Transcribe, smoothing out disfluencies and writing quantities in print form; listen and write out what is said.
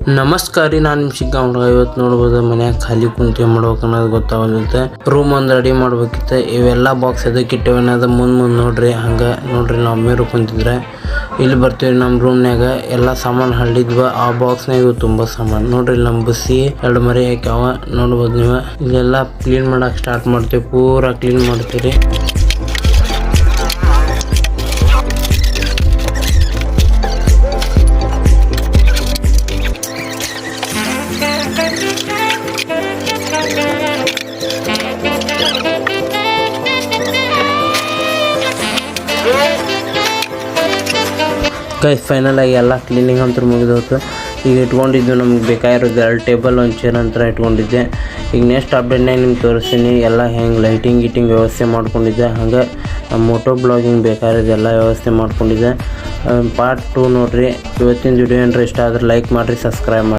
ನಮಸ್ಕಾರ ರೀ, ನಾನು ನಿಮ್ಮ ಶಿಗ್ಗಾಂವ್ ಇವತ್ತು ನೋಡ್ಬೋದು ಮನ್ಯಾಗ ಖಾಲಿ ಕುಂತಿ ಮಾಡ್ಬೇಕು ಅನ್ನೋದು ಗೊತ್ತಾಗತ್ತೆ. ರೂಮ್ ಒಂದು ರೆಡಿ ಮಾಡ್ಬೇಕಿತ್ತು. ಇವೆಲ್ಲ ಬಾಕ್ಸ್ ಅದಕ್ಕೆ ಇಟ್ಟವೆ ಅನ್ನೋದು ಮುಂದೆ ನೋಡ್ರಿ. ಹಂಗೆ ನೋಡ್ರಿ, ನಾವು ಮೇರು ಕುಂತಿದ್ರೆ ಇಲ್ಲಿ ಬರ್ತೀವಿ. ನಮ್ಮ ರೂಮ್ನಾಗ ಎಲ್ಲ ಸಾಮಾನು ಹಳ್ಳಿದ್ವ. ಆ ಬಾಕ್ಸ್ನಾಗ ಇವು ತುಂಬ ಸಾಮಾನು ನೋಡ್ರಿ. ನಮ್ಮ ಬಸ್ಸಿ 2 ಮರಿ ಹಾಕ್ಯಾವ ನೋಡ್ಬೋದು ನೀವು. ಇಲ್ಲೆಲ್ಲ ಕ್ಲೀನ್ ಮಾಡಕ್ಕೆ ಸ್ಟಾರ್ಟ್ ಮಾಡ್ತೀವಿ. ಪೂರಾ ಕ್ಲೀನ್ ಮಾಡ್ತೀವಿ. ಫೈನಲ್ ಆಗಿ ಎಲ್ಲ ಕ್ಲೀನಿಂಗ್ ಅಂತ ಮುಗಿದೋತು. ಈಗ ಇಟ್ಕೊಂಡಿದ್ದು ನಮ್ಗೆ ಬೇಕಾಗಿರೋದು 2 ಟೇಬಲ್ 1 ಚೇರ್ ಅಂತ ಇಟ್ಕೊಂಡಿದ್ದೆ. ಈಗ ನೆಕ್ಸ್ಟ್ ಅಪ್ಡೇಟ್ನಾಗ ನಿಮ್ಗೆ ತೋರಿಸ್ತೀನಿ ಎಲ್ಲ ಹೆಂಗೆ ಲೈಟಿಂಗ್ ವ್ಯವಸ್ಥೆ ಮಾಡ್ಕೊಂಡಿದ್ದೆ. ಹಂಗೆ ಮೋಟೋ ಬ್ಲಾಗಿಂಗ್ ಬೇಕಾಗಿರೋದು ಎಲ್ಲ ವ್ಯವಸ್ಥೆ ಮಾಡ್ಕೊಂಡಿದ್ದೆ. ಪಾರ್ಟ್ 2 ನೋಡಿರಿ. ಇವತ್ತಿನ ವಿಡಿಯೋ ಏನಾರ ಇಷ್ಟ ಆದ್ರೆ ಲೈಕ್ ಮಾಡಿರಿ, ಸಬ್ಸ್ಕ್ರೈಬ್ ಮಾಡಿ.